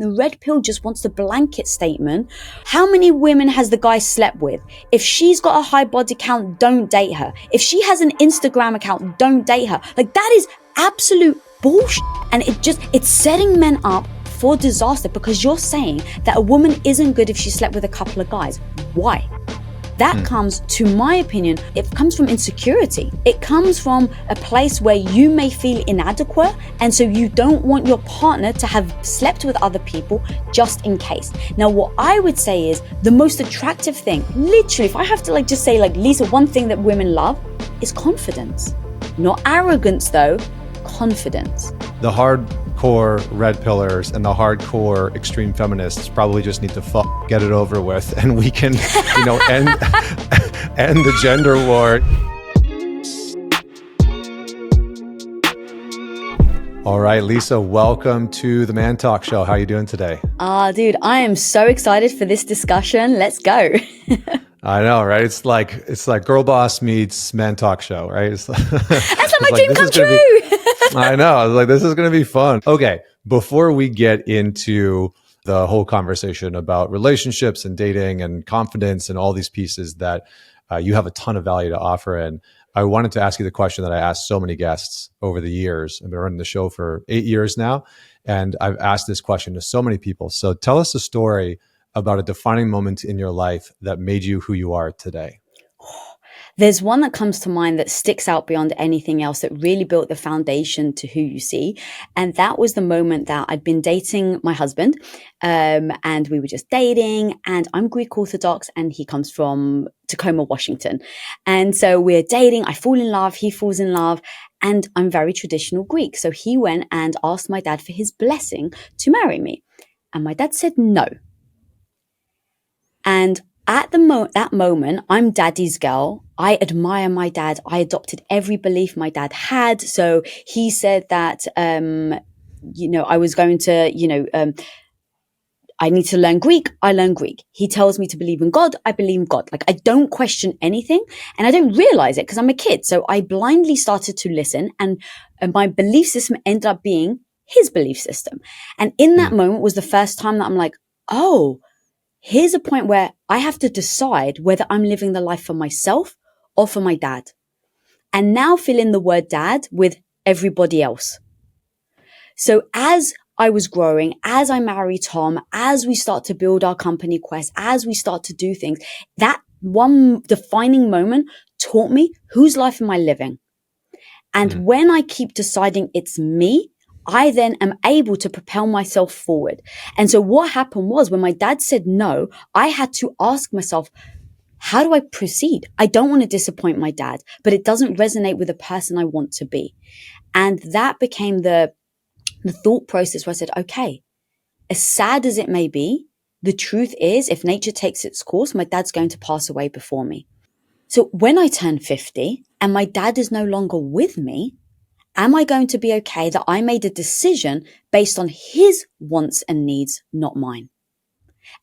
The red pill just wants the blanket statement. How many women has the guy slept with? If she's got a high body count, don't date her. If she has an Instagram account, don't date her. Like, that is absolute bullshit. And it's setting men up for disaster, because you're saying that a woman isn't good if she slept with a couple of guys. Why? That comes, to my opinion, it comes from insecurity. It comes from a place where you may feel inadequate, and so you don't want your partner to have slept with other people just in case. Now, what I would say is the most attractive thing, literally, if I have to just say, Lisa, one thing that women love is confidence. Not arrogance though, confidence. The hardcore red pillars and the hardcore extreme feminists probably just need to get it over with, and we can, end the gender war. All right, Lisa, welcome to the Man Talk Show. How are you doing today? Dude, I am so excited for this discussion. Let's go. I know, right? It's like Girl Boss meets Man Talk Show, right? That's like my dream come true. I know. I was like, this is going to be fun. Okay, before we get into the whole conversation about relationships and dating and confidence and all these pieces that you have a ton of value to offer in, I wanted to ask you the question that I asked so many guests over the years. I've been running the show for 8 years now, and I've asked this question to so many people. So tell us a story about a defining moment in your life that made you who you are today. There's one that comes to mind that sticks out beyond anything else, that really built the foundation to who you see. And that was the moment that I'd been dating my husband, and we were just dating, and I'm Greek Orthodox and he comes from Tacoma, Washington. And so we're dating, I fall in love, he falls in love, and I'm very traditional Greek. So he went and asked my dad for his blessing to marry me. And my dad said no. And at that moment, I'm daddy's girl. I admire my dad. I adopted every belief my dad had. So he said that, I was going to, I need to learn Greek. I learn Greek. He tells me to believe in God. I believe in God. I don't question anything, and I don't realize it because I'm a kid. So I blindly started to listen, and my belief system ended up being his belief system. And in that moment was the first time that I'm like, oh, here's a point where I have to decide whether I'm living the life for myself or for my dad. And now fill in the word dad with everybody else. So as I was growing, as I married Tom, as we start to build our company Quest, as we start to do things, that one defining moment taught me, whose life am I living? And when I keep deciding it's me, I then am able to propel myself forward. And so what happened was, when my dad said no, I had to ask myself, how do I proceed? I don't want to disappoint my dad, but it doesn't resonate with the person I want to be. And that became the thought process where I said, okay, as sad as it may be, the truth is, if nature takes its course, my dad's going to pass away before me. So when I turn 50 and my dad is no longer with me, am I going to be okay that I made a decision based on his wants and needs, not mine?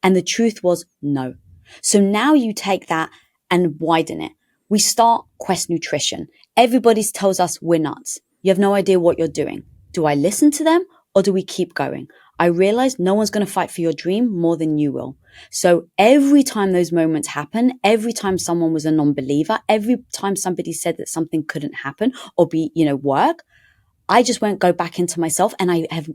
And the truth was no. So now you take that and widen it. We start Quest Nutrition. Everybody tells us we're nuts. You have no idea what you're doing. Do I listen to them or do we keep going? I realized no one's going to fight for your dream more than you will. So every time those moments happen, every time someone was a non-believer, every time somebody said that something couldn't happen or be, work, I just won't go back into myself. And I have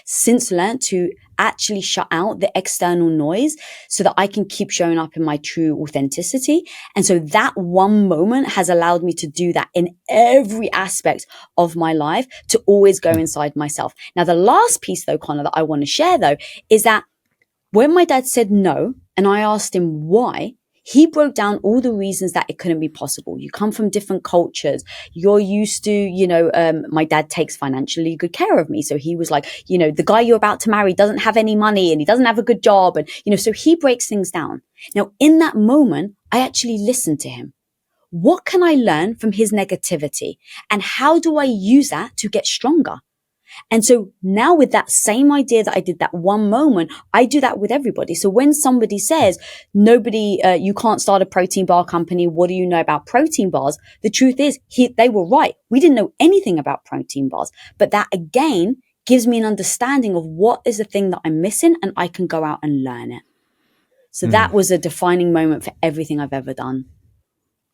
since learned to actually shut out the external noise so that I can keep showing up in my true authenticity. And so that one moment has allowed me to do that in every aspect of my life, to always go inside myself. Now, the last piece though, Connor, that I want to share though, is that when my dad said no, and I asked him why, he broke down all the reasons that it couldn't be possible. You come from different cultures. You're used to, my dad takes financially good care of me. So he was like, the guy you're about to marry doesn't have any money and he doesn't have a good job. And, so he breaks things down. Now, in that moment, I actually listened to him. What can I learn from his negativity? And how do I use that to get stronger? And so now with that same idea that I did that one moment, I do that with everybody. So when somebody says, you can't start a protein bar company, what do you know about protein bars? The truth is, they were right. We didn't know anything about protein bars. But that again gives me an understanding of what is the thing that I'm missing, and I can go out and learn it. So that was a defining moment for everything I've ever done.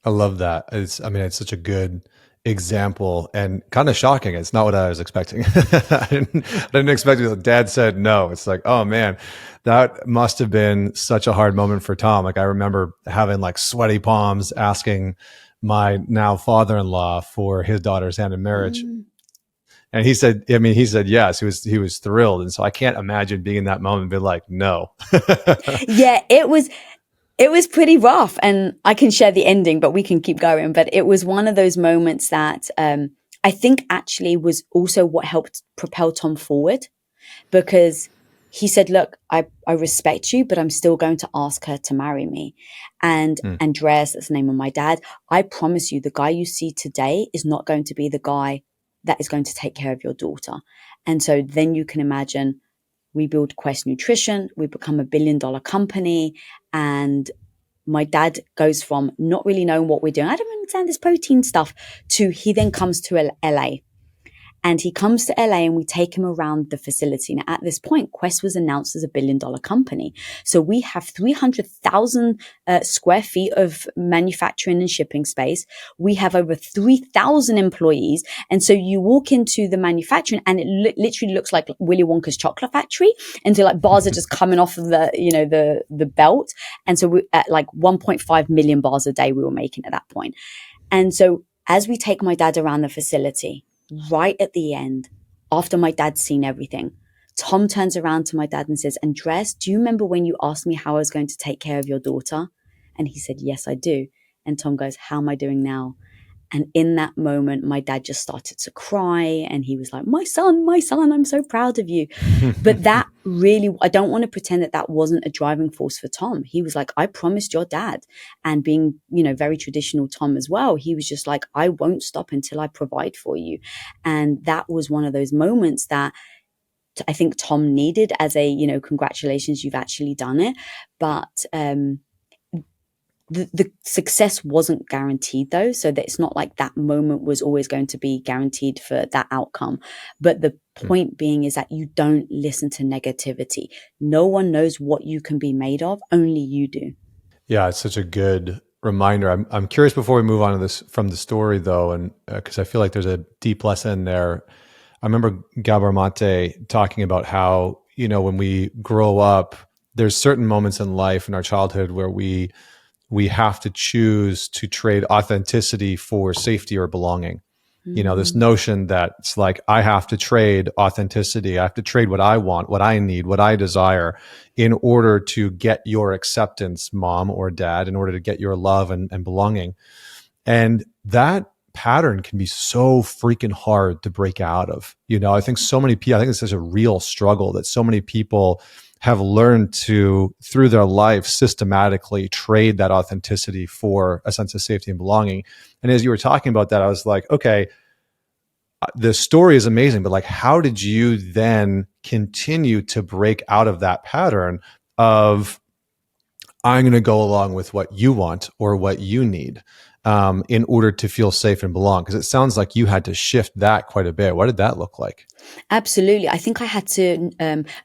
I love that. It's such a good example and kind of shocking. It's not what I was expecting. I didn't expect it. Dad said no. It's like, oh man, that must have been such a hard moment for Tom. Like I remember having like sweaty palms asking my now father-in-law for his daughter's hand in marriage. And he said yes. He was thrilled. And so I can't imagine being in that moment and being like, no. Yeah, it was pretty rough, and I can share the ending, but we can keep going. But it was one of those moments that I think actually was also what helped propel Tom forward, because he said, look, I respect you, but I'm still going to ask her to marry me. And Andreas, that's the name of my dad, I promise you, the guy you see today is not going to be the guy that is going to take care of your daughter. And so then you can imagine, we build Quest Nutrition, we become $1 billion company, and my dad goes from not really knowing what we're doing, I don't understand this protein stuff, to he then comes to LA. And he comes to LA and we take him around the facility. Now, at this point, Quest was announced as $1 billion company. So we have 300,000 square feet of manufacturing and shipping space. We have over 3,000 employees. And so you walk into the manufacturing and it literally looks like Willy Wonka's chocolate factory. And so like bars are just coming off of the belt. And so we at like 1.5 million bars a day we were making at that point. And so as we take my dad around the facility, right at the end, after my dad's seen everything, Tom turns around to my dad and says, Andres, do you remember when you asked me how I was going to take care of your daughter? And he said, yes, I do. And Tom goes, how am I doing now? And in that moment, my dad just started to cry and he was like, my son, I'm so proud of you. But that really, I don't want to pretend that that wasn't a driving force for Tom. He was like, I promised your dad. And being, very traditional Tom as well, he was just like, I won't stop until I provide for you. And that was one of those moments that I think Tom needed as a, congratulations, you've actually done it. But, the success wasn't guaranteed though. So that it's not like that moment was always going to be guaranteed for that outcome. But the point being is that you don't listen to negativity. No one knows what you can be made of. Only you do. Yeah, it's such a good reminder. I'm curious before we move on to this from the story though, and because I feel like there's a deep lesson there. I remember Gabor Mate talking about how, when we grow up, there's certain moments in life in our childhood where we have to choose to trade authenticity for safety or belonging. This notion that it's like, I have to trade authenticity. I have to trade what I want, what I need, what I desire in order to get your acceptance, mom or dad, in order to get your love and belonging. And that pattern can be so freaking hard to break out of. I think so many people, I think this is a real struggle that so many people have learned to, through their life, systematically trade that authenticity for a sense of safety and belonging. And as you were talking about that, I was like, okay, the story is amazing, but like, how did you then continue to break out of that pattern of, I'm going to go along with what you want or what you need in order to feel safe and belong? Because it sounds like you had to shift that quite a bit. What did that look like? Absolutely. I think I had to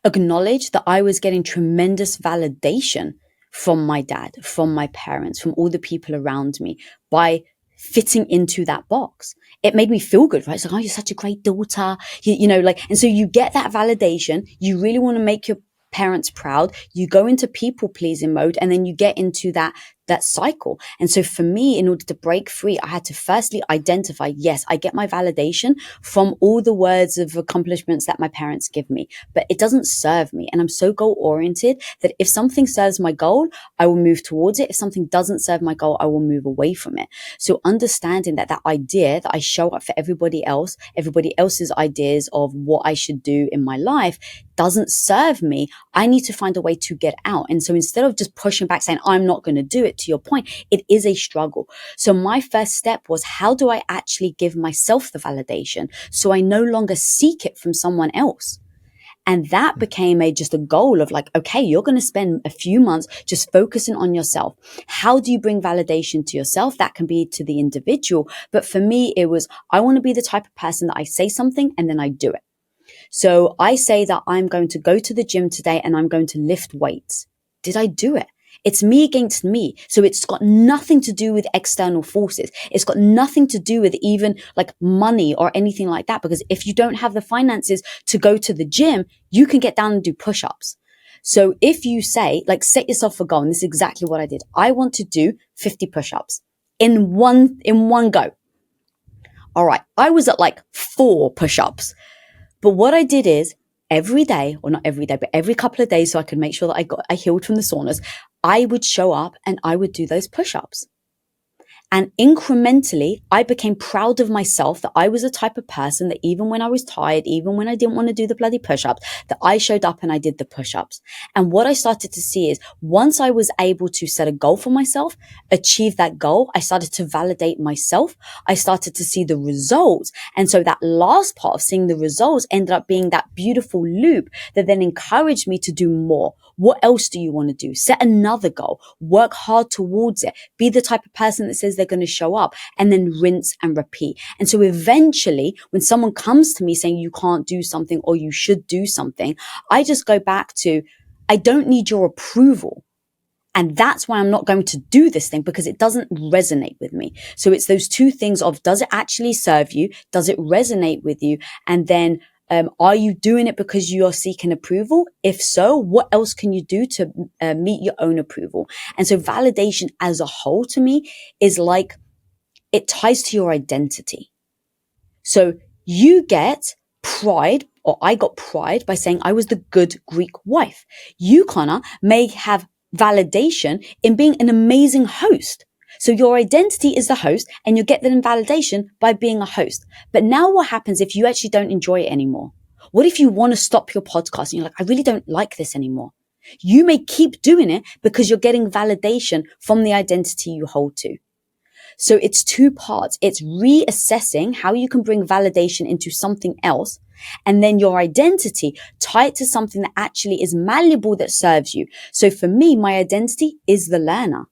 acknowledge that I was getting tremendous validation from my dad, from my parents, from all the people around me by fitting into that box. It made me feel good, right? It's like, oh, you're such a great daughter, and so you get that validation. You really want to make your parents proud. You go into people pleasing mode, and then you get into that cycle. And so for me, in order to break free, I had to firstly identify, yes, I get my validation from all the words of accomplishments that my parents give me, but it doesn't serve me. And I'm so goal oriented that if something serves my goal, I will move towards it. If something doesn't serve my goal, I will move away from it. So understanding that idea that I show up for everybody else's ideas of what I should do in my life doesn't serve me. I need to find a way to get out. And so instead of just pushing back saying, I'm not going to do it, to your point, it is a struggle. So my first step was, how do I actually give myself the validation so I no longer seek it from someone else? And that became just a goal of like, okay, you're going to spend a few months just focusing on yourself. How do you bring validation to yourself? That can be to the individual. But for me, it was, I want to be the type of person that I say something and then I do it. So I say that I'm going to go to the gym today and I'm going to lift weights. Did I do it? It's me against me. So it's got nothing to do with external forces. It's got nothing to do with even like money or anything like that. Because if you don't have the finances to go to the gym, you can get down and do push-ups. So if you say, like, set yourself a goal, and this is exactly what I did. I want to do 50 push-ups in one go. All right. I was at like 4 push-ups. But what I did is every day, or not every day, but every couple of days, so I could make sure that I healed from the soreness, I would show up and I would do those push-ups. And incrementally, I became proud of myself that I was the type of person that even when I was tired, even when I didn't want to do the bloody push-ups, that I showed up and I did the push-ups. And what I started to see is once I was able to set a goal for myself, achieve that goal, I started to validate myself. I started to see the results. And so that last part of seeing the results ended up being that beautiful loop that then encouraged me to do more. What else do you want to do? Set another goal. Work hard towards it. Be the type of person that says they're going to show up, and then rinse and repeat. And so eventually, when someone comes to me saying you can't do something or you should do something, I just go back to, I don't need your approval. And that's why I'm not going to do this thing, because it doesn't resonate with me. So it's those two things of, does it actually serve you? Does it resonate with you? And then are you doing it because you are seeking approval? If so, what else can you do to meet your own approval? And so validation as a whole to me is like, it ties to your identity. So you get pride, or I got pride by saying I was the good Greek wife. You, Connor, may have validation in being an amazing host. So your identity is the host, and you get that in validation by being a host. But now what happens if you actually don't enjoy it anymore? What if you want to stop your podcast and you're like, I really don't like this anymore? You may keep doing it because you're getting validation from the identity you hold to. So it's 2 parts. It's reassessing how you can bring validation into something else, and then your identity, tie it to something that actually is malleable, that serves you. So for me, my identity is the learner.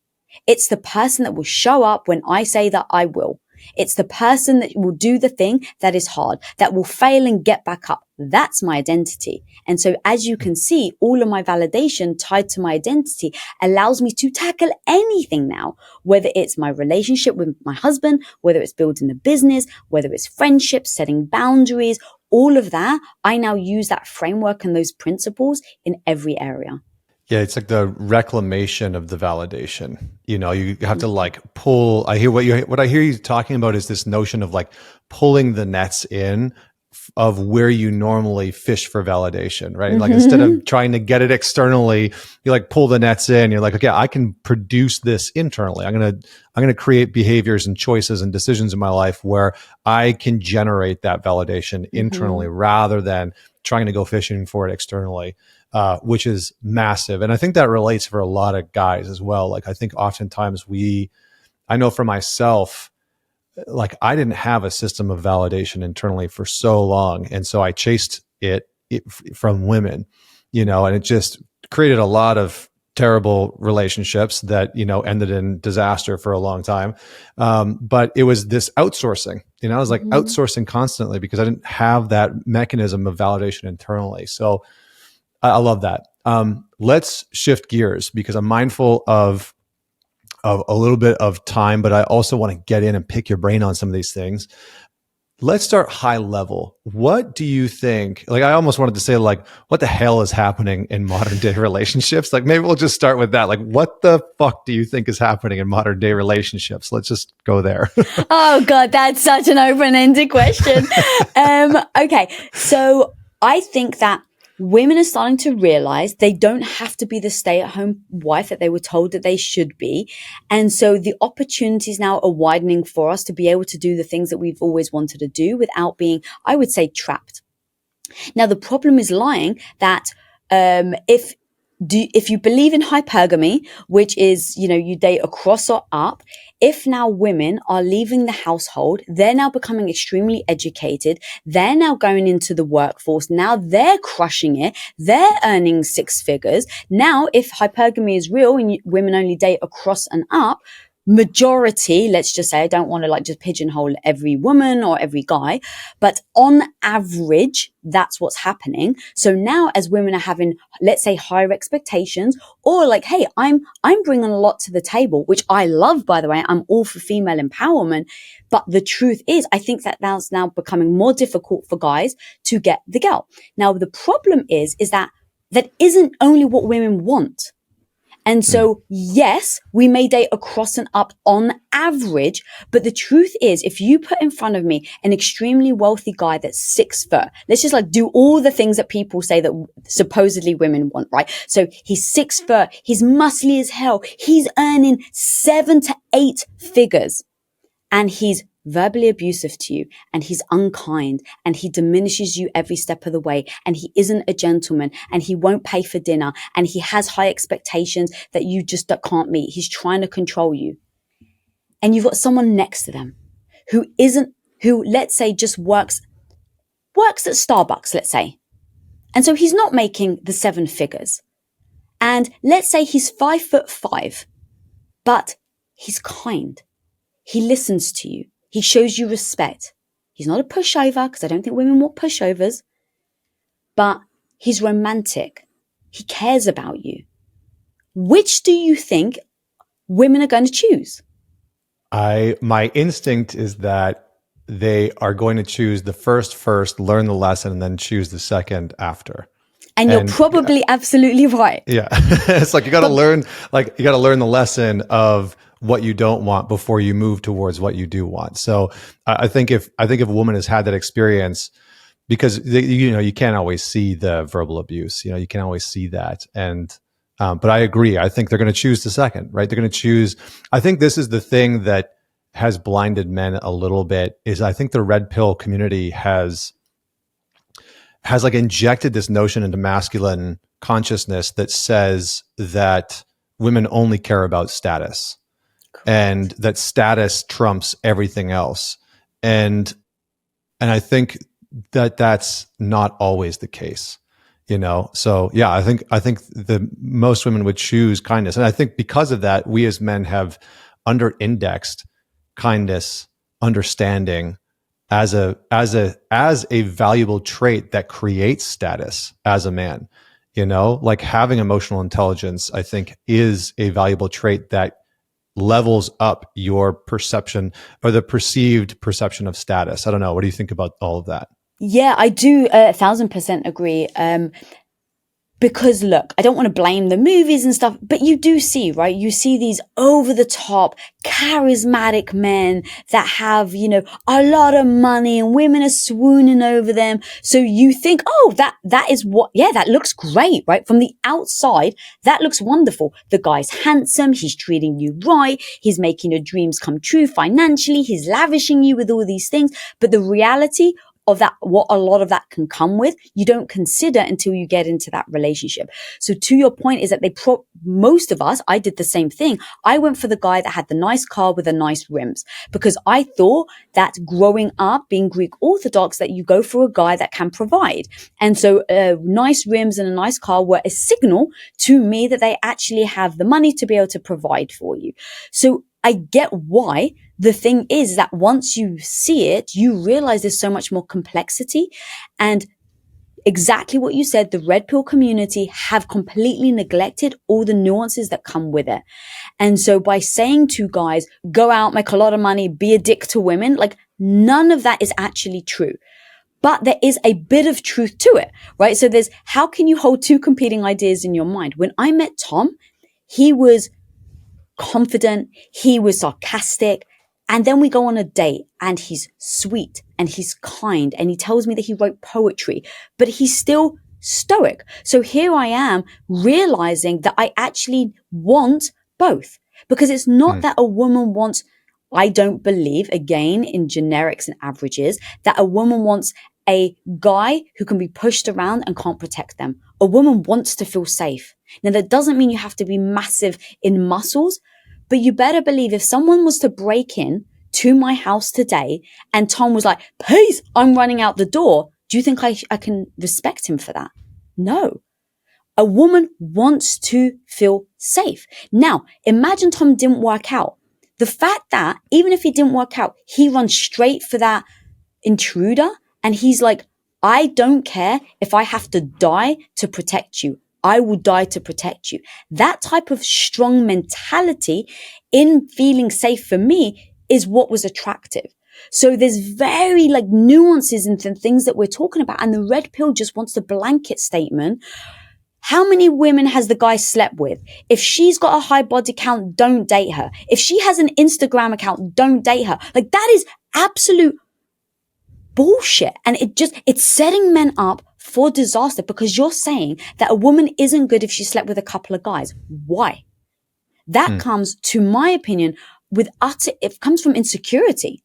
It's the person that will show up when I say that I will. It's the person that will do the thing that is hard, that will fail and get back up. That's my identity. And so as you can see, all of my validation tied to my identity allows me to tackle anything now, whether it's my relationship with my husband, whether it's building a business, whether it's friendships, setting boundaries, all of that. I now use that framework and those principles in every area. Yeah, it's like the reclamation of the validation. You know, you have to like pull. I hear what I hear you talking about is this notion of like pulling the nets in of where you normally fish for validation, right? Like instead of trying to get it externally, you like pull the nets in. You're like, okay, I can produce this internally. I'm gonna create behaviors and choices and decisions in my life where I can generate that validation internally rather than trying to go fishing for it externally. Which is massive. And I think that relates for a lot of guys as well. Like, I think oftentimes I know for myself, like I didn't have a system of validation internally for so long. And so I chased it from women, you know, and it just created a lot of terrible relationships that, you know, ended in disaster for a long time. But it was this outsourcing, you know, I was like outsourcing constantly because I didn't have that mechanism of validation internally. So I love that. Let's shift gears because I'm mindful of a little bit of time, but I also want to get in and pick your brain on some of these things. Let's start high level. What do you think? Like, I almost wanted to say, like, what the hell is happening in modern day relationships? Like, maybe we'll just start with that. Like, what the fuck do you think is happening in modern day relationships? Let's just go there. Oh God, that's such an open-ended question. Okay, so I think that women are starting to realize they don't have to be the stay-at-home wife that they were told that they should be. And so the opportunities now are widening for us to be able to do the things that we've always wanted to do without being, I would say, trapped. Now, the problem is lying that if you believe in hypergamy, which is, you know, you date across or up, if now women are leaving the household, they're now becoming extremely educated. They're now going into the workforce. Now they're crushing it. They're earning 6 figures. Now, if hypergamy is real and women only date across and up, majority, let's just say, I don't want to like just pigeonhole every woman or every guy, but on average, that's what's happening. So now as women are having, let's say, higher expectations, or like, hey, I'm bringing a lot to the table, which I love, by the way. I'm all for female empowerment. But the truth is, I think that that's now becoming more difficult for guys to get the girl. Now, the problem is that isn't only what women want. And so, yes, we may date across and up on average, but the truth is, if you put in front of me an extremely wealthy guy that's 6'4", let's just like do all the things that people say that supposedly women want, right? So he's 6'4", he's muscly as hell, he's earning 7 to 8 figures, and he's verbally abusive to you, and he's unkind, and he diminishes you every step of the way, and he isn't a gentleman, and he won't pay for dinner, and he has high expectations that you just can't meet. He's trying to control you. And you've got someone next to them who let's say just works at Starbucks, let's say. And so he's not making the 7 figures. And let's say he's 5'5", but he's kind. He listens to you. He shows you respect. He's not a pushover, because I don't think women want pushovers, but he's romantic. He cares about you. Which do you think women are going to choose? My instinct is that they are going to choose the first, learn the lesson, and then choose the second after. And you're probably absolutely right. Yeah. It's like you got to learn the lesson of what you don't want before you move towards what you do want. So I think if a woman has had that experience, because you can't always see the verbal abuse, you can't always see that. And but I agree. I think they're going to choose the second, right? They're going to choose. I think this is the thing that has blinded men a little bit, is I think the red pill community has like injected this notion into masculine consciousness that says that women only care about status. Correct. And that status trumps everything else. And I think that that's not always the case, So yeah, I think the most women would choose kindness. And I think because of that, we as men have under indexed kindness, understanding, as a valuable trait that creates status as a man. Like having emotional intelligence, I think, is a valuable trait that levels up your perception, or the perceived perception of status. I don't know. What do you think about all of that? Yeah, I do 1,000% agree. Because look, I don't want to blame the movies and stuff, but you do see, right? You see these over the top, charismatic men that have, a lot of money, and women are swooning over them. So you think, oh, that is what, yeah, that looks great, right? From the outside, that looks wonderful. The guy's handsome. He's treating you right. He's making your dreams come true financially. He's lavishing you with all these things. But the reality of that, what a lot of that can come with, you don't consider until you get into that relationship. So to your point is that most of us, I did the same thing. I went for the guy that had the nice car with the nice rims, because I thought that growing up being Greek Orthodox, that you go for a guy that can provide. And so nice rims and a nice car were a signal to me that they actually have the money to be able to provide for you. So I get why. The thing is that once you see it, you realize there's so much more complexity. And exactly what you said, the red pill community have completely neglected all the nuances that come with it. And so by saying to guys, go out, make a lot of money, be a dick to women, like none of that is actually true. But there is a bit of truth to it, right? So how can you hold two competing ideas in your mind? When I met Tom, he was confident, he was sarcastic, and then we go on a date and he's sweet and he's kind and he tells me that he wrote poetry, but he's still stoic. So here I am realizing that I actually want both, because it's not that a woman wants, I don't believe, again, in generics and averages, that a woman wants a guy who can be pushed around and can't protect them. A woman wants to feel safe. Now, that doesn't mean you have to be massive in muscles, but you better believe if someone was to break in to my house today and Tom was like, peace, I'm running out the door, do you think I can respect him for that? No. A woman wants to feel safe. Now, imagine Tom didn't work out. The fact that even if it didn't work out, he runs straight for that intruder and he's like, I don't care if I have to die to protect you. I will die to protect you. That type of strong mentality in feeling safe for me is what was attractive. So there's very like nuances and things that we're talking about. And the red pill just wants the blanket statement. How many women has the guy slept with? If she's got a high body count, don't date her. If she has an Instagram account, don't date her. Like that is absolute bullshit. And it's setting men up for disaster because you're saying that a woman isn't good if she slept with a couple of guys. Why? That comes, to my opinion, it comes from insecurity.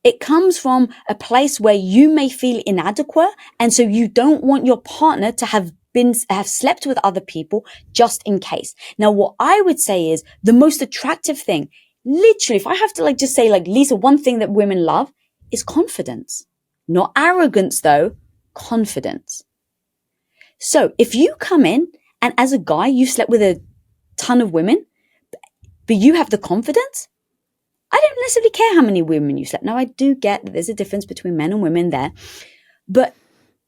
It comes from a place where you may feel inadequate. And so you don't want your partner to have slept with other people just in case. Now, what I would say is the most attractive thing, literally, if I have to just say Lisa, one thing that women love is confidence. Not arrogance though, confidence. So if you come in and as a guy, you slept with a ton of women, but you have the confidence, I don't necessarily care how many women you slept. Now, I do get that there's a difference between men and women there, but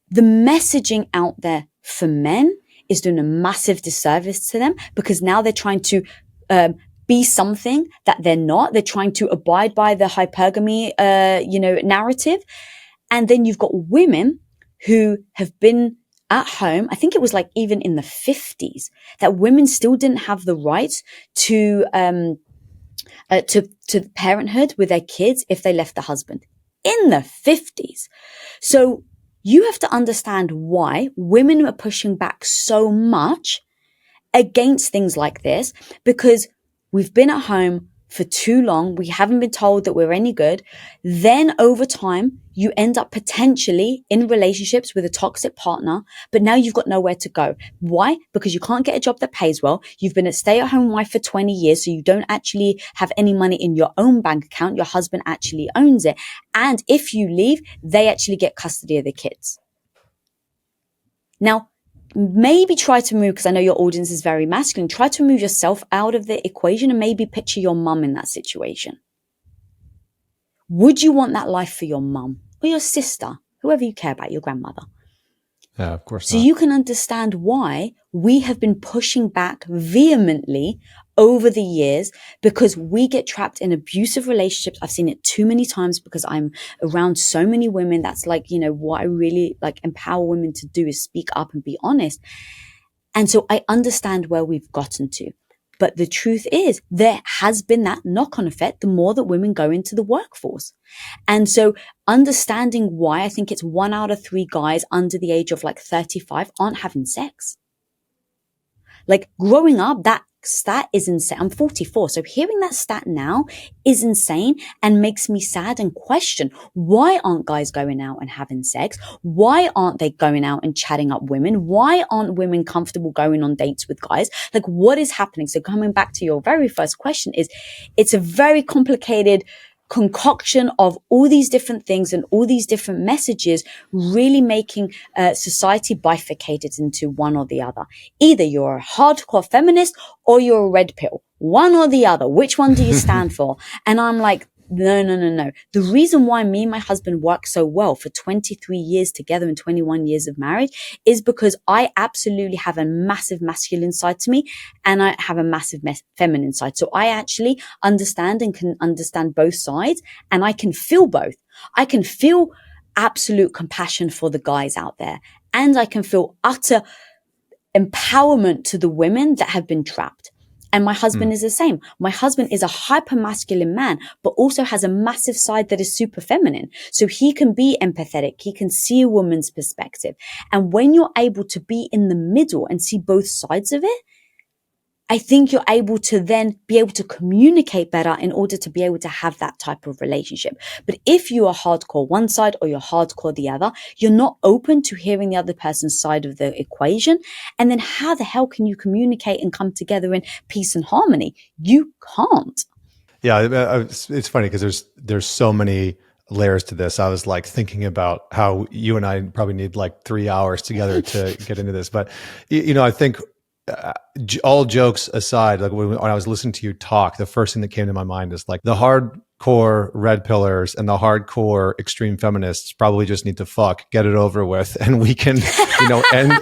the messaging out there for men is doing a massive disservice to them because now they're trying to be something that they're not. They're trying to abide by the hypergamy, narrative. And then you've got women who have been at home. I think it was even in the 50s that women still didn't have the rights to parenthood with their kids if they left the husband in the 50s. So you have to understand why women are pushing back so much against things like this, because we've been at home for too long. We haven't been told that we're any good. Then over time, you end up potentially in relationships with a toxic partner, but now you've got nowhere to go. Why? Because you can't get a job that pays well. You've been a stay-at-home wife for 20 years, so you don't actually have any money in your own bank account. Your husband actually owns it. And if you leave, they actually get custody of the kids. Now, maybe try to move, because I know your audience is very masculine, try to move yourself out of the equation and maybe picture your mum in that situation. Would you want that life for your mum or your sister, whoever you care about, your grandmother? Yeah, of course So not. you can understand why we have been pushing back vehemently over the years, because we get trapped in abusive relationships. I've seen it too many times because I'm around so many women. That's what I really empower women to do is speak up and be honest. And so I understand where we've gotten to. But the truth is there has been that knock-on effect the more that women go into the workforce. And so understanding why I think it's 1 out of 3 guys under the age of 35 aren't having sex. Growing up, that stat is insane. I'm 44. So hearing that stat now is insane and makes me sad and question, why aren't guys going out and having sex? Why aren't they going out and chatting up women? Why aren't women comfortable going on dates with guys? What is happening? So coming back to your very first question it's a very complicated concoction of all these different things and all these different messages, really making society bifurcated into one or the other. Either you're a hardcore feminist or you're a red pill, one or the other. Which one do you stand for? And I'm like, no. The reason why me and my husband work so well for 23 years together and 21 years of marriage is because I absolutely have a massive masculine side to me and I have a massive feminine side. So I actually understand and can understand both sides, and I can feel both. I can feel absolute compassion for the guys out there, and I can feel utter empowerment to the women that have been trapped. And my husband is the same. My husband is a hyper masculine man, but also has a massive side that is super feminine. So he can be empathetic. He can see a woman's perspective. And when you're able to be in the middle and see both sides of it, I think you're able to then be able to communicate better in order to be able to have that type of relationship. But if you are hardcore one side or you're hardcore the other, you're not open to hearing the other person's side of the equation. And then how the hell can you communicate and come together in peace and harmony? You can't. Yeah, it's funny because there's so many layers to this. I was thinking about how you and I probably need 3 hours together to get into this. But, I think all jokes aside, like when I was listening to you talk, the first thing that came to my mind is like the hardcore red pillars and the hardcore extreme feminists probably just need to fuck, get it over with, and we can, end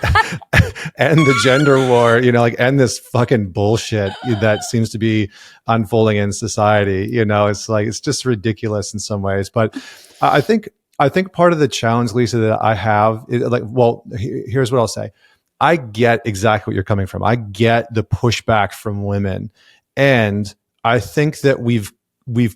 end the gender war, like end this fucking bullshit that seems to be unfolding in society. It's like it's just ridiculous in some ways. But I think part of the challenge, Lisa, that I have is like, well, here's what I'll say. I get exactly what you're coming from. I get the pushback from women. And I think that we've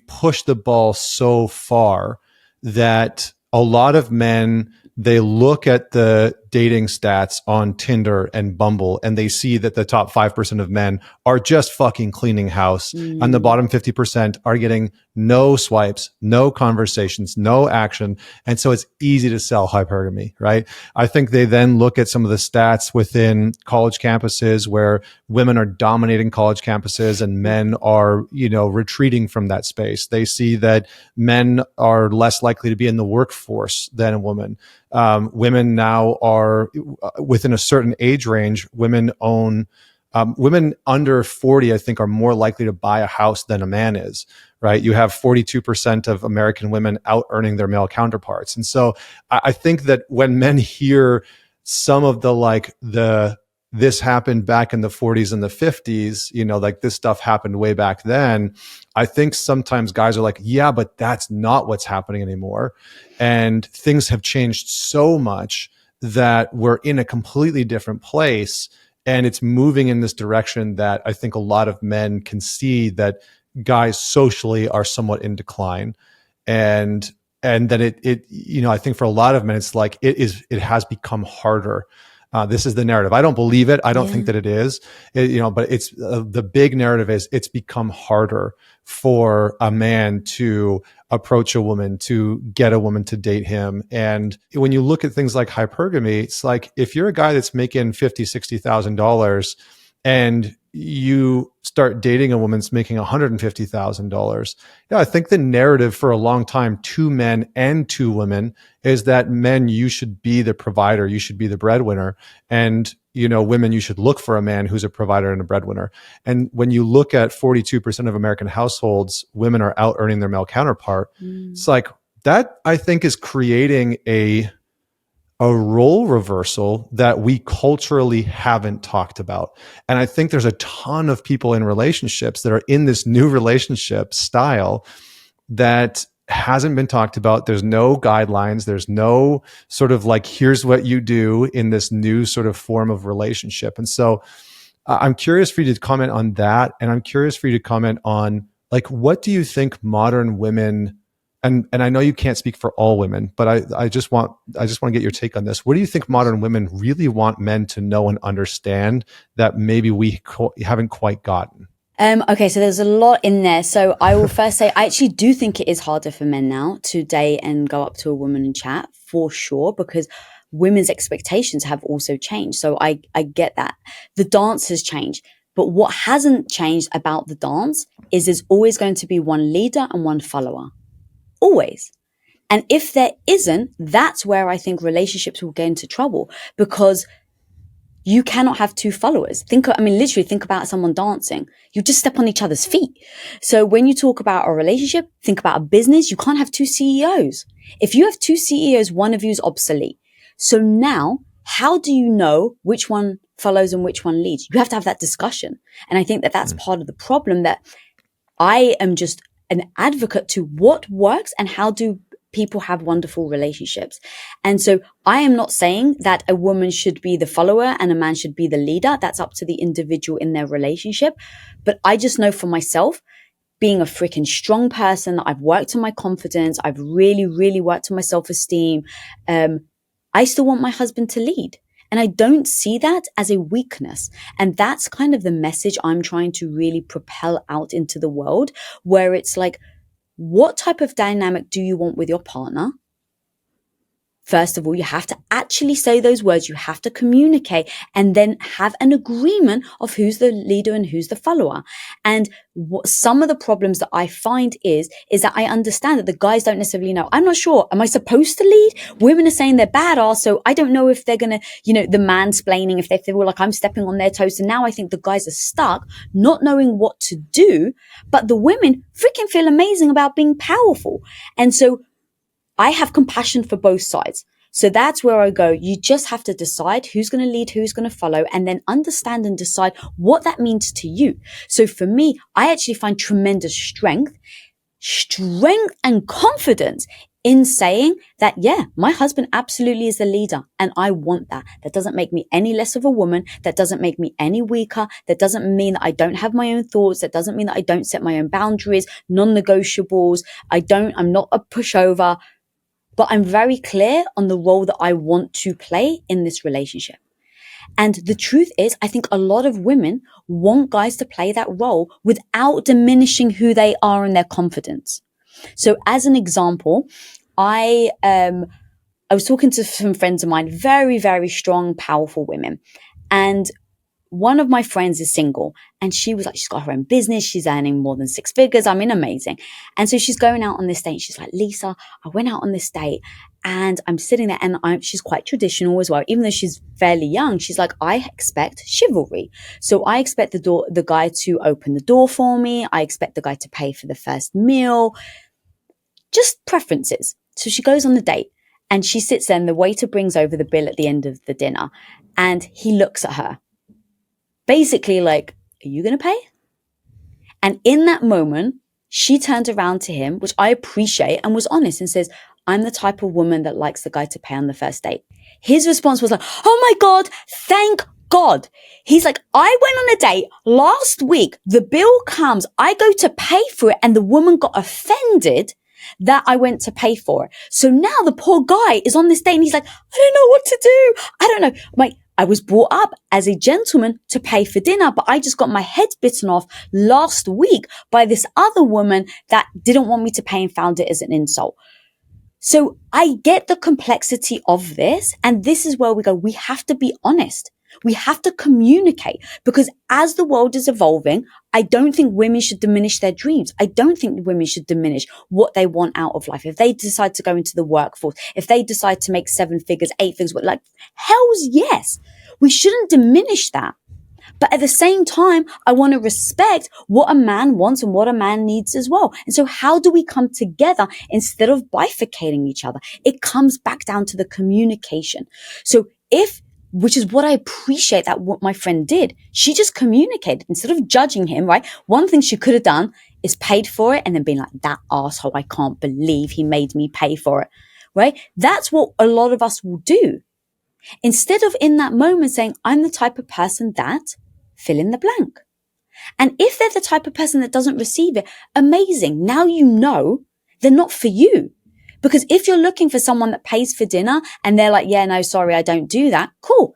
pushed the ball so far that a lot of men, they look at the dating stats on Tinder and Bumble and they see that the top 5% of men are just fucking cleaning house and the bottom 50% are getting no swipes, no conversations, no action. And so it's easy to sell hypergamy, right? I think they then look at some of the stats within college campuses where women are dominating college campuses and men are, retreating from that space. They see that men are less likely to be in the workforce than a woman. Women now are within a certain age range. Women under 40, I think, are more likely to buy a house than a man is, right? You have 42% of American women out earning their male counterparts. And so I think that when men hear some of this happened back in the 40s and the 50s, like this stuff happened way back then, I think sometimes guys are like, yeah, but that's not what's happening anymore. And things have changed so much that we're in a completely different place. And it's moving in this direction that I think a lot of men can see that guys socially are somewhat in decline. And that I think for a lot of men, it's like it has become harder. This is the narrative. I don't believe it. I don't think that it is, but it's the big narrative is it's become harder for a man to approach a woman, to get a woman to date him. And when you look at things like hypergamy, it's like if you're a guy that's making $50,000, $60,000 and you start dating a woman that's making $150,000. I think the narrative for a long time, to men and to women, is that men, you should be the provider, you should be the breadwinner. And, women, you should look for a man who's a provider and a breadwinner. And when you look at 42% of American households, women are out earning their male counterpart. It's like that, I think, is creating a role reversal that we culturally haven't talked about. And I think there's a ton of people in relationships that are in this new relationship style that hasn't been talked about. There's no guidelines. There's no sort of like, here's what you do in this new sort of form of relationship. And so I'm curious for you to comment on that. And I'm curious for you to comment on like, what do you think modern women, and I know you can't speak for all women, but I just want to get your take on this. What do you think modern women really want men to know and understand that maybe we haven't quite gotten? Okay, so there's a lot in there. So I will first say, I actually do think it is harder for men now to date and go up to a woman and chat, for sure, because women's expectations have also changed. So I get that. The dance has changed. But what hasn't changed about the dance is there's always going to be one leader and one follower. Always. And if there isn't, that's where I think relationships will get into trouble, because you cannot have two followers. Literally think about someone dancing. You just step on each other's feet. So when you talk about a relationship, think about a business. You can't have two CEOs. If you have two CEOs, one of you is obsolete. So now, how do you know which one follows and which one leads? You have to have that discussion. And I think that that's part of the problem, that I am just an advocate to what works and how do people have wonderful relationships. And so I am not saying that a woman should be the follower and a man should be the leader. That's up to the individual in their relationship. But I just know for myself, being a freaking strong person, I've worked on my confidence. I've really, really worked on my self-esteem. I still want my husband to lead. And I don't see that as a weakness. And that's kind of the message I'm trying to really propel out into the world, where it's like, what type of dynamic do you want with your partner? First of all, you have to actually say those words. You have to communicate and then have an agreement of who's the leader and who's the follower. And some of the problems that I find is that I understand that the guys don't necessarily know. I'm not sure. Am I supposed to lead? Women are saying they're badass. So I don't know if they're going to, the mansplaining, if they feel like I'm stepping on their toes. And now I think the guys are stuck, not knowing what to do. But the women freaking feel amazing about being powerful. And so I have compassion for both sides. So that's where I go. You just have to decide who's going to lead, who's going to follow, and then understand and decide what that means to you. So for me, I actually find tremendous strength and confidence in saying that, yeah, my husband absolutely is the leader and I want that. That doesn't make me any less of a woman. That doesn't make me any weaker. That doesn't mean that I don't have my own thoughts. That doesn't mean that I don't set my own boundaries, non-negotiables. I'm not a pushover. But I'm very clear on the role that I want to play in this relationship. And the truth is, I think a lot of women want guys to play that role without diminishing who they are and their confidence. So as an example, I was talking to some friends of mine, very, very strong, powerful women. And one of my friends is single and she was like, she's got her own business. She's earning more than 6 figures. I mean, amazing. And so she's going out on this date. And she's like, Lisa, I went out on this date and I'm sitting there and she's quite traditional as well. Even though she's fairly young, she's like, I expect chivalry. So I expect the guy to open the door for me. I expect the guy to pay for the first meal, just preferences. So she goes on the date and she sits there and the waiter brings over the bill at the end of the dinner and he looks at her. Basically like, are you going to pay? And in that moment, she turned around to him, which I appreciate, and was honest and says, I'm the type of woman that likes the guy to pay on the first date. His response was like, oh my God, thank God. He's like, I went on a date last week. The bill comes. I go to pay for it. And the woman got offended that I went to pay for it. So now the poor guy is on this date and he's like, I don't know what to do. I don't know. I was brought up as a gentleman to pay for dinner, but I just got my head bitten off last week by this other woman that didn't want me to pay and found it as an insult. So I get the complexity of this. And this is where we go. We have to be honest. We have to communicate because as the world is evolving, I don't think women should diminish their dreams. I don't think women should diminish what they want out of life. If they decide to go into the workforce, if they decide to make 7 figures, 8 figures, like hell's yes. We shouldn't diminish that. But at the same time, I want to respect what a man wants and what a man needs as well. And so how do we come together instead of bifurcating each other? It comes back down to the communication. So which is what I appreciate that what my friend did. She just communicated instead of judging him, right? One thing she could have done is paid for it and then been like, that asshole, I can't believe he made me pay for it, right? That's what a lot of us will do. Instead of in that moment saying, I'm the type of person that fill in the blank. And if they're the type of person that doesn't receive it, amazing. Now you know they're not for you. Because if you're looking for someone that pays for dinner and they're like, yeah, no, sorry, I don't do that. Cool.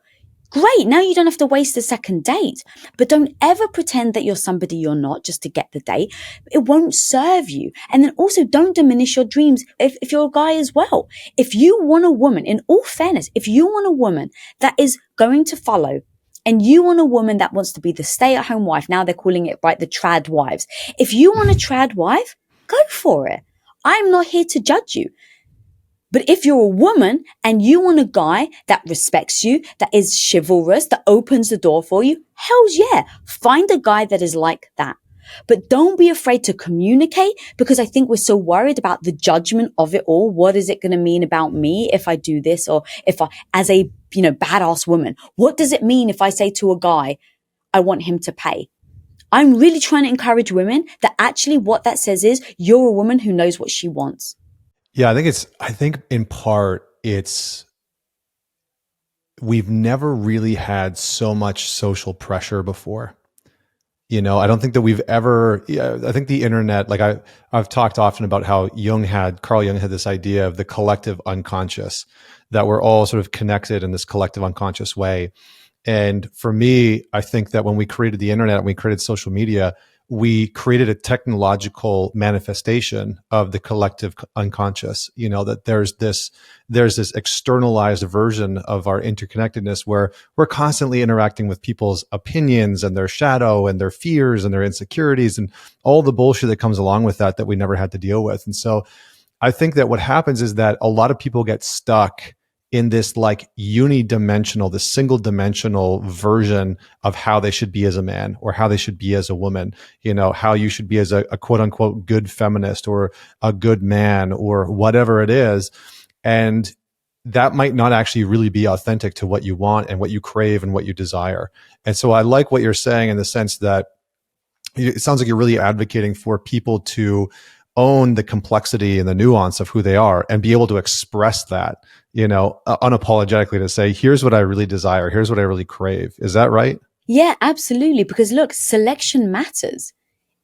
Great. Now you don't have to waste a second date, but don't ever pretend that you're somebody you're not just to get the date. It won't serve you. And then also don't diminish your dreams if you're a guy as well. If you want a woman, in all fairness, if you want a woman that is going to follow and you want a woman that wants to be the stay-at-home wife, now they're calling it, right, the trad wives. If you want a trad wife, go for it. I'm not here to judge you. But if you're a woman and you want a guy that respects you, that is chivalrous, that opens the door for you, hell's yeah. Find a guy that is like that. But don't be afraid to communicate because I think we're so worried about the judgment of it all. What is it going to mean about me if I do this or if I, as a, badass woman, what does it mean if I say to a guy, I want him to pay? I'm really trying to encourage women that actually what that says is you're a woman who knows what she wants. Yeah, I think in part we've never really had so much social pressure before. I don't think that we've ever, I think the internet, like I've talked often about how Carl Jung had this idea of the collective unconscious, that we're all sort of connected in this collective unconscious way. And for me, I think that when we created the internet and we created social media, we created a technological manifestation of the collective unconscious. You know, that there's this externalized version of our interconnectedness where we're constantly interacting with people's opinions and their shadow and their fears and their insecurities and all the bullshit that comes along with that we never had to deal with. And so I think that what happens is that a lot of people get stuck in this like unidimensional, this single dimensional version of how they should be as a man or how they should be as a woman, you know, how you should be as a quote unquote good feminist or a good man or whatever it is. And that might not actually really be authentic to what you want and what you crave and what you desire. And so I like what you're saying in the sense that it sounds like you're really advocating for people to own the complexity and the nuance of who they are and be able to express that, you know, unapologetically, to say, here's what I really desire. Here's what I really crave. Is that right? Yeah, absolutely. Because look, selection matters.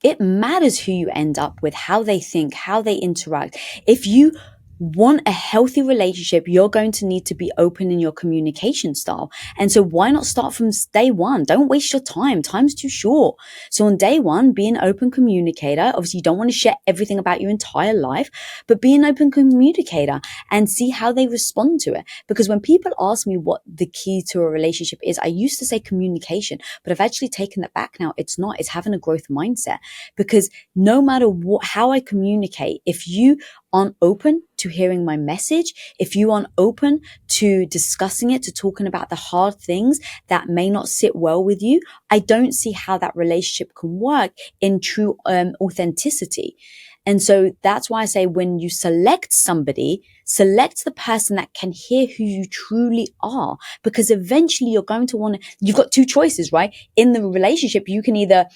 It matters who you end up with, how they think, how they interact. If you want a healthy relationship, you're going to need to be open in your communication style. And so why not start from day one? Don't waste your time. Time's too short. So on day one, be an open communicator. Obviously, you don't want to share everything about your entire life, but be an open communicator and see how they respond to it. Because when people ask me what the key to a relationship is, I used to say communication, but I've actually taken that back now. It's not. It's having a growth mindset. Because no matter how I communicate, if you aren't open to hearing my message, if you aren't open to discussing it, to talking about the hard things that may not sit well with you, I don't see how that relationship can work in true authenticity. And so that's why I say when you select somebody, select the person that can hear who you truly are, because eventually you're going to you've got two choices, right? In the relationship, you can either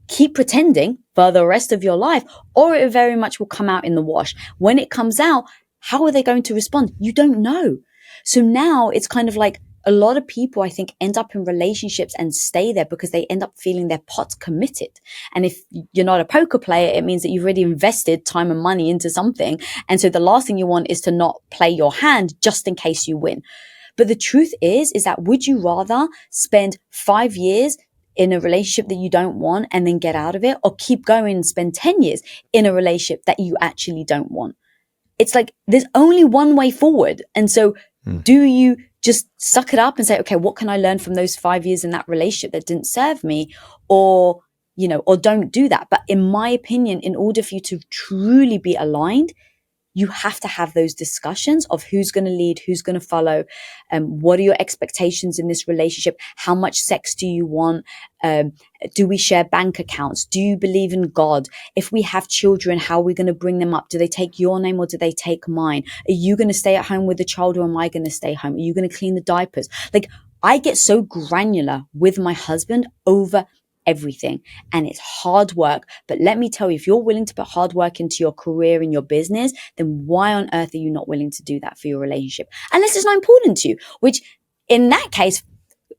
keep pretending for the rest of your life, or it very much will come out in the wash. When it comes out, how are they going to respond? You don't know. So now it's kind of like a lot of people, I think, end up in relationships and stay there because they end up feeling their pot's committed. And if you're not a poker player, it means that you've already invested time and money into something. And so the last thing you want is to not play your hand just in case you win. But the truth is that would you rather spend 5 years in a relationship that you don't want and then get out of it, or keep going and spend 10 years in a relationship that you actually don't want? It's like there's only one way forward. And so do you just suck it up and say, okay, what can I learn from those 5 years in that relationship that didn't serve me? Or, you know, or don't do that. But in my opinion, in order for you to truly be aligned, you have to have those discussions of who's going to lead, who's going to follow, what are your expectations in this relationship? How much sex do you want? Do we share bank accounts? Do you believe in God? If we have children, how are we going to bring them up? Do they take your name or do they take mine? Are you going to stay at home with the child or am I going to stay home? Are you going to clean the diapers? Like, I get so granular with my husband over everything, and it's hard work. But let me tell you, if you're willing to put hard work into your career and your business, then why on earth are you not willing to do that for your relationship? Unless it's not important to you, which in that case,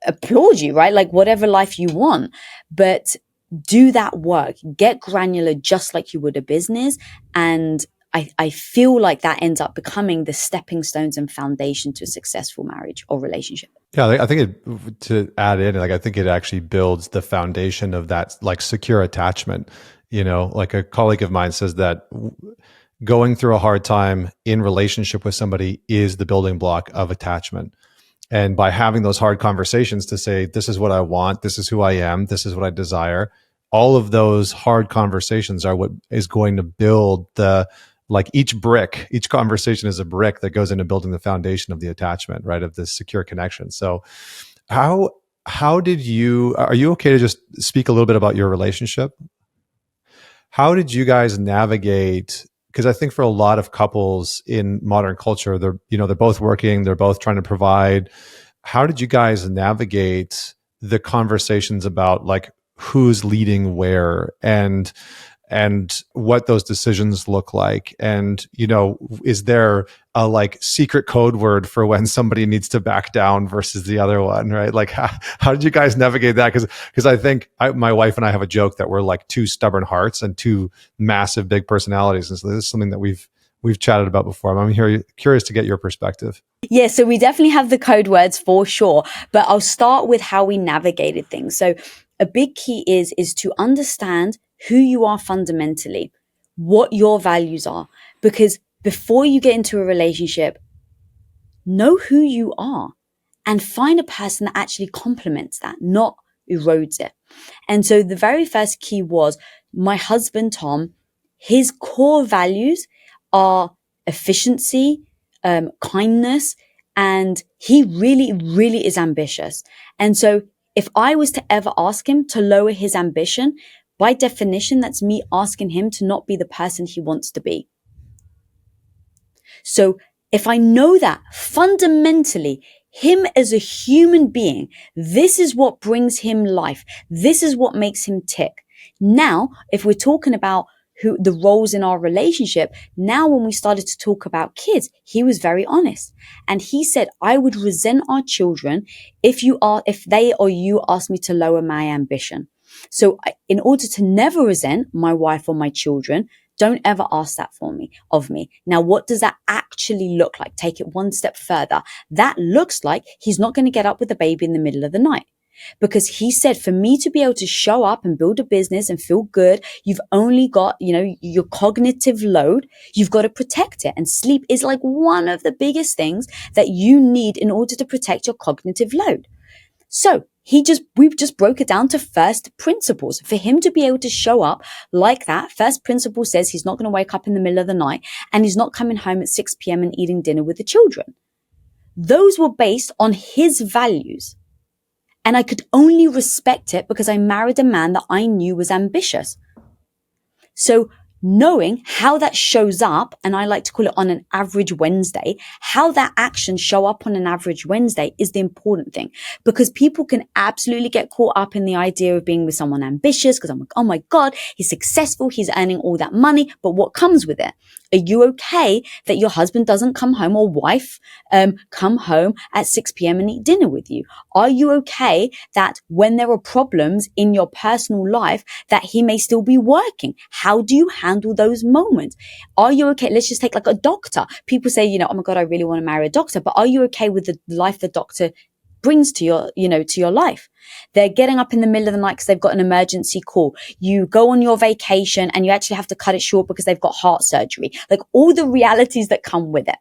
applaud you, right? Like whatever life you want, but do that work, get granular just like you would a business. And I feel like that ends up becoming the stepping stones and foundation to a successful marriage or relationship. Yeah, I think to add in, like, I think it actually builds the foundation of that, like, secure attachment. You know, like a colleague of mine says that going through a hard time in relationship with somebody is the building block of attachment. And by having those hard conversations to say, this is what I want, this is who I am, this is what I desire, all of those hard conversations are what is going to build like each conversation is a brick that goes into building the foundation of the attachment, right? Of this secure connection. So how are you okay to just speak a little bit about your relationship? How did you guys navigate? Because I think for a lot of couples in modern culture, they're both working, they're both trying to provide. How did you guys navigate the conversations about like who's leading where and what those decisions look like? And, you know, is there a like secret code word for when somebody needs to back down versus the other one, right? Like how did you guys navigate that? Because I think my wife and I have a joke that we're like two stubborn hearts and two massive big personalities. And so this is something that we've we've chatted about before. I'm curious to get your perspective. Yeah, so we definitely have the code words for sure, but I'll start with how we navigated things. So a big key is to understand who you are fundamentally, what your values are, because before you get into a relationship, know who you are and find a person that actually complements that, not erodes it. And so the very first key was my husband, Tom, his core values are efficiency, kindness, and he really, really is ambitious. And so if I was to ever ask him to lower his ambition, by definition, that's me asking him to not be the person he wants to be. So if I know that fundamentally, him as a human being, this is what brings him life. This is what makes him tick. Now, if we're talking about who the roles in our relationship, now when we started to talk about kids, he was very honest. And he said, I would resent our children if they or you asked me to lower my ambition. So in order to never resent my wife or my children, don't ever ask that of me. Now, what does that actually look like? Take it one step further. That looks like he's not going to get up with the baby in the middle of the night. Because he said, for me to be able to show up and build a business and feel good, you've only got, your cognitive load. You've got to protect it. And sleep is like one of the biggest things that you need in order to protect your cognitive load. So we just broke it down to first principles. For him to be able to show up like that, first principle says he's not going to wake up in the middle of the night and he's not coming home at 6 p.m. and eating dinner with the children. Those were based on his values. And I could only respect it because I married a man that I knew was ambitious. So knowing how that shows up, and I like to call it on an average Wednesday, how that actions show up on an average Wednesday is the important thing, because people can absolutely get caught up in the idea of being with someone ambitious because I'm like, oh my God, he's successful, he's earning all that money, but what comes with it? Are you okay that your husband doesn't come home or wife come home at 6 p.m. and eat dinner with you? Are you okay that when there are problems in your personal life that he may still be working? How do you handle those moments? Are you okay? Let's just take like a doctor. People say, oh my God, I really want to marry a doctor, but are you okay with the life the doctor brings to your life? They're getting up in the middle of the night because they've got an emergency call. You go on your vacation and you actually have to cut it short because they've got heart surgery. Like all the realities that come with it.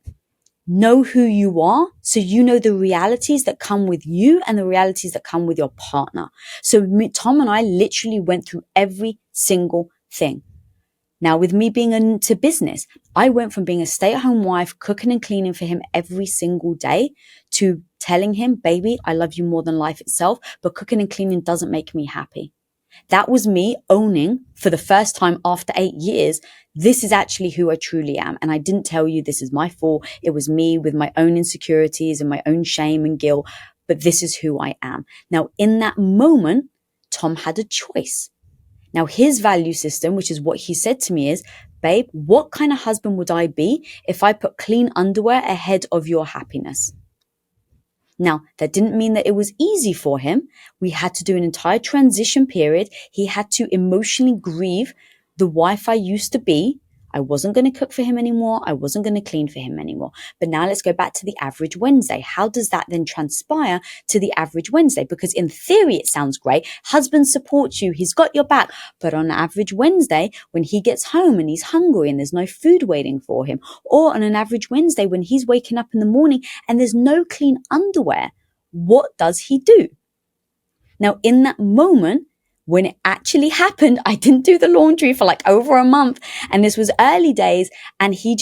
Know who you are so you know the realities that come with you and the realities that come with your partner. So Tom and I literally went through every single thing. Now, with me being into business, I went from being a stay-at-home wife, cooking and cleaning for him every single day, to telling him, baby, I love you more than life itself, but cooking and cleaning doesn't make me happy. That was me owning for the first time after 8 years, this is actually who I truly am. And I didn't tell you this is my fault. It was me with my own insecurities and my own shame and guilt, but this is who I am. Now, in that moment, Tom had a choice. Now, his value system, which is what he said to me, is, babe, what kind of husband would I be if I put clean underwear ahead of your happiness? Now, that didn't mean that it was easy for him. We had to do an entire transition period. He had to emotionally grieve the wife I used to be. I wasn't going to cook for him anymore. I wasn't going to clean for him anymore. But now let's go back to the average Wednesday. How does that then transpire to the average Wednesday? Because in theory, it sounds great. Husband supports you. He's got your back. But on average Wednesday, when he gets home and he's hungry and there's no food waiting for him, or on an average Wednesday when he's waking up in the morning and there's no clean underwear, what does he do? Now, in that moment, when it actually happened, I didn't do the laundry for like over a month. And this was early days. And he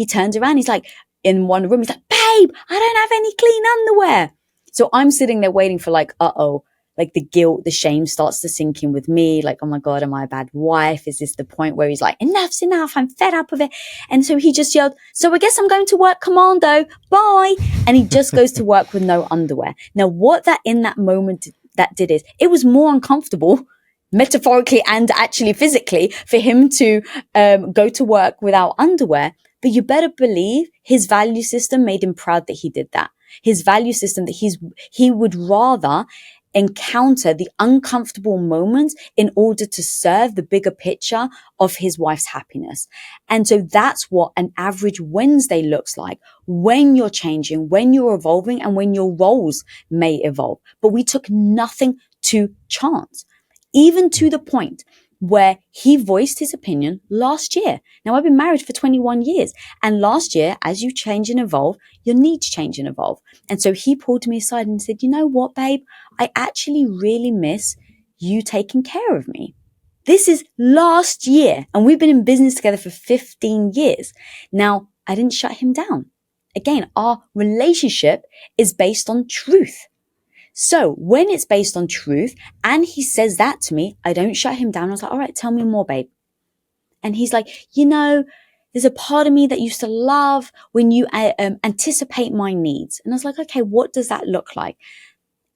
turns around. He's like in one room. He's like, babe, I don't have any clean underwear. So I'm sitting there waiting for like, like the guilt, the shame starts to sink in with me. Like, oh my God, am I a bad wife? Is this the point where he's like, enough's enough. I'm fed up of it. And so he just yelled, so I guess I'm going to work commando. Bye. And he just goes to work with no underwear. Now, what that in that moment that did is it was more uncomfortable, metaphorically and actually physically, for him to go to work without underwear. But you better believe his value system made him proud that he did that. His value system that he would rather encounter the uncomfortable moments in order to serve the bigger picture of his wife's happiness. And so that's what an average Wednesday looks like when you're changing, when you're evolving, and when your roles may evolve. But we took nothing to chance, even to the point where he voiced his opinion last year. Now, I've been married for 21 years. And last year, as you change and evolve, your needs change and evolve. And so he pulled me aside and said, you know what, babe? I actually really miss you taking care of me. This is last year. And we've been in business together for 15 years. Now, I didn't shut him down. Again, our relationship is based on truth. So when it's based on truth and he says that to me, I don't shut him down. I was like, all right, tell me more, babe. And he's like, you know, there's a part of me that used to love when you anticipate my needs. And I was like, okay, what does that look like?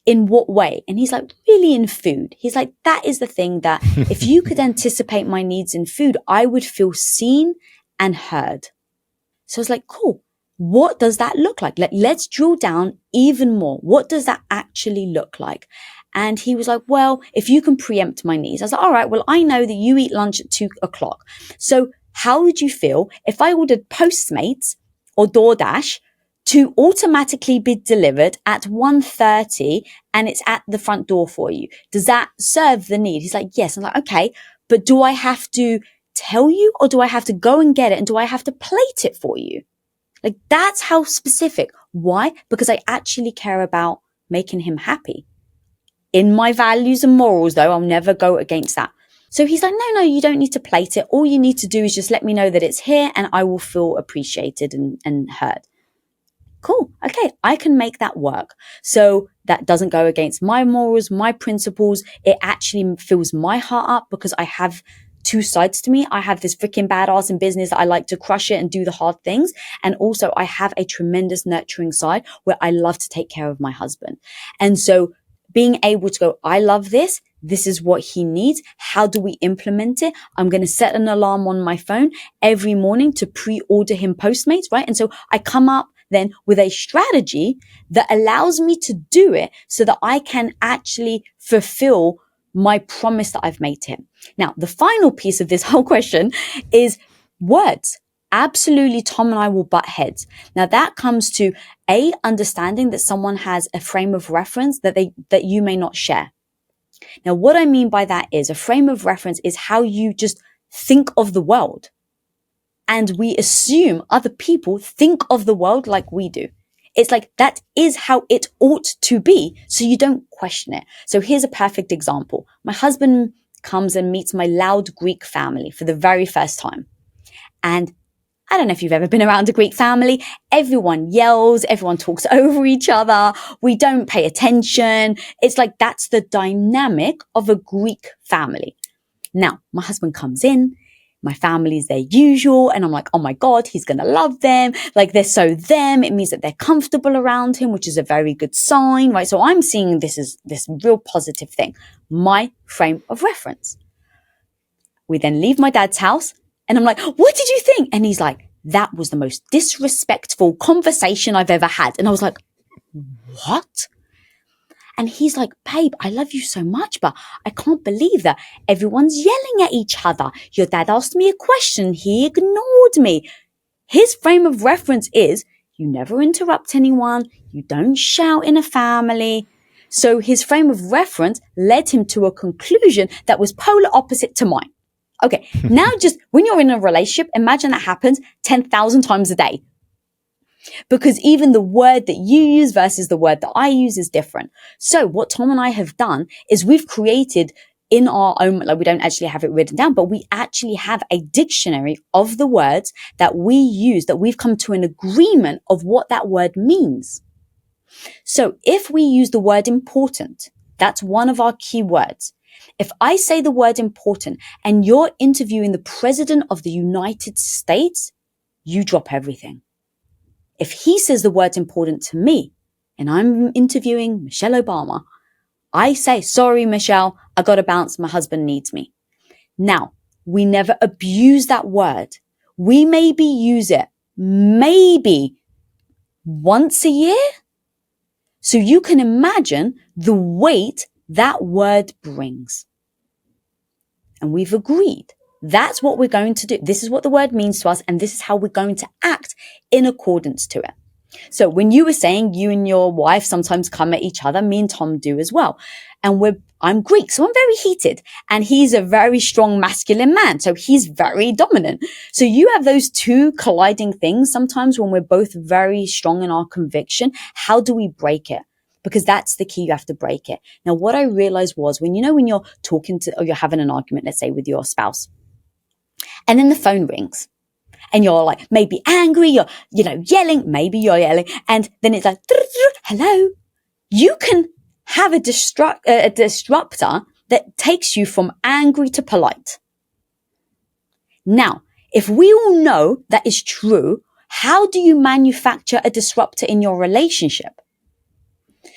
In what way? And he's like, really in food. He's like, that is the thing that if you could anticipate my needs in food, I would feel seen and heard. So I was like, cool. What does that look like? Let's drill down even more. What does that actually look like? And he was like, well, if you can preempt my needs. I was like, all right, well, I know that you eat lunch at 2:00. So how would you feel if I ordered Postmates or DoorDash to automatically be delivered at 1:30 and it's at the front door for you? Does that serve the need? He's like, yes. I'm like, okay, but do I have to tell you, or do I have to go and get it? And do I have to plate it for you? Like, that's how specific. Why? Because I actually care about making him happy. In my values and morals, though, I'll never go against that. So he's like, no, you don't need to plate it. All you need to do is just let me know that it's here and I will feel appreciated and heard. Cool. Okay. I can make that work. So that doesn't go against my morals, my principles. It actually fills my heart up because I have two sides to me. I have this freaking badass in business. I like to crush it and do the hard things. And also I have a tremendous nurturing side where I love to take care of my husband. And so being able to go, I love this. This is what he needs. How do we implement it? I'm going to set an alarm on my phone every morning to pre-order him Postmates, right? And so I come up then with a strategy that allows me to do it so that I can actually fulfill my promise that I've made to him. Now, the final piece of this whole question is words. Absolutely, Tom and I will butt heads. Now, that comes to understanding that someone has a frame of reference that you may not share. Now, what I mean by that is a frame of reference is how you just think of the world. And we assume other people think of the world like we do. It's like that is how it ought to be, so you don't question it. So here's a perfect example. My husband comes and meets my loud Greek family for the very first time. And I don't know if you've ever been around a Greek family. Everyone yells, everyone talks over each other. We don't pay attention. It's like that's the dynamic of a Greek family. Now, my husband comes in. My family's their usual. And I'm like, oh my God, he's going to love them. Like they're so them. It means that they're comfortable around him, which is a very good sign, right? So I'm seeing this as this real positive thing. My frame of reference. We then leave my dad's house and I'm like, what did you think? And he's like, that was the most disrespectful conversation I've ever had. And I was like, what? And he's like, babe, I love you so much, but I can't believe that everyone's yelling at each other. Your dad asked me a question. He ignored me. His frame of reference is you never interrupt anyone. You don't shout in a family. So his frame of reference led him to a conclusion that was polar opposite to mine. Okay. Now just when you're in a relationship, imagine that happens 10,000 times a day. Because even the word that you use versus the word that I use is different. So what Tom and I have done is we've created in our own, like we don't actually have it written down, but we actually have a dictionary of the words that we use, that we've come to an agreement of what that word means. So if we use the word important, that's one of our key words. If I say the word important and you're interviewing the President of the United States, you drop everything. If he says the word's important to me and I'm interviewing Michelle Obama, I say, sorry, Michelle, I got to bounce. My husband needs me. Now, we never abuse that word. We maybe use it maybe once a year. So you can imagine the weight that word brings. And we've agreed. That's what we're going to do. This is what the word means to us, and this is how we're going to act in accordance to it. So when you were saying you and your wife sometimes come at each other, me and Tom do as well. And I'm Greek, so I'm very heated. And he's a very strong masculine man, so he's very dominant. So you have those two colliding things sometimes when we're both very strong in our conviction. How do we break it? Because that's the key. You have to break it. Now, what I realized was when you're talking to, or you're having an argument, let's say with your spouse, and then the phone rings and you're like maybe angry, you're, yelling, maybe you're yelling. And then it's like, hello. You can have a disruptor that takes you from angry to polite. Now, if we all know that is true, how do you manufacture a disruptor in your relationship?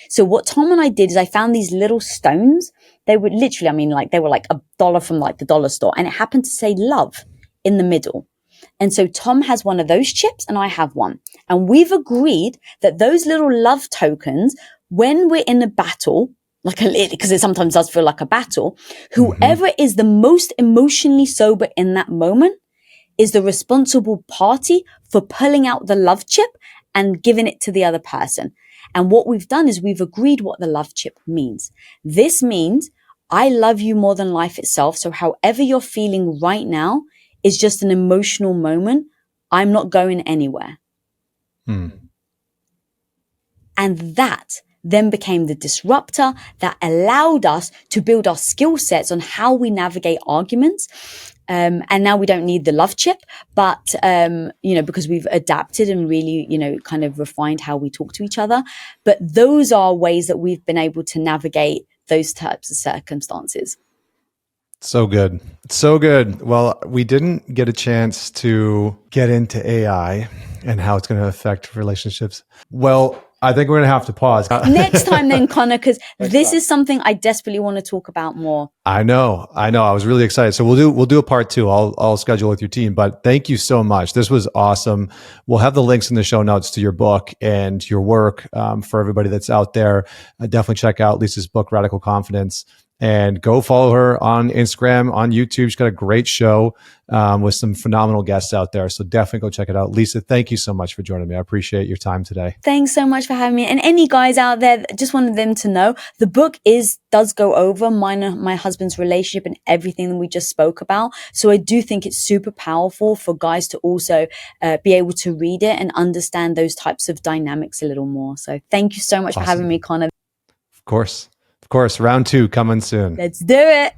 So what Tom and I did is I found these little stones. They were literally, they were like $1 from like the dollar store, and it happened to say love in the middle. And so Tom has one of those chips and I have one. And we've agreed that those little love tokens, when we're in a battle, because it sometimes does feel like a battle, whoever is the most emotionally sober in that moment is the responsible party for pulling out the love chip and giving it to the other person. And what we've done is we've agreed what the love chip means. This means I love you more than life itself. So however you're feeling right now is just an emotional moment. I'm not going anywhere. And that then became the disruptor that allowed us to build our skill sets on how we navigate arguments. And now we don't need the love chip, but, because we've adapted and really, kind of refined how we talk to each other. But those are ways that we've been able to navigate those types of circumstances. So good. So good. Well, we didn't get a chance to get into AI and how it's going to affect relationships. Well, I think we're going to have to pause. Next time then, Connor, because this is something I desperately want to talk about more. I know. I was really excited. So we'll do a part 2. I'll schedule with your team, but thank you so much. This was awesome. We'll have the links in the show notes to your book and your work for everybody that's out there. Definitely check out Lisa's book, Radical Confidence. And go follow her on Instagram, on YouTube. She's got a great show with some phenomenal guests out there. So definitely go check it out. Lisa, thank you so much for joining me. I appreciate your time today. Thanks so much for having me. And any guys out there, just wanted them to know the book does go over mine and my husband's relationship and everything that we just spoke about. So I do think it's super powerful for guys to also be able to read it and understand those types of dynamics a little more. So thank you so much for having me, Connor. Of course. Round 2 coming soon. Let's do it.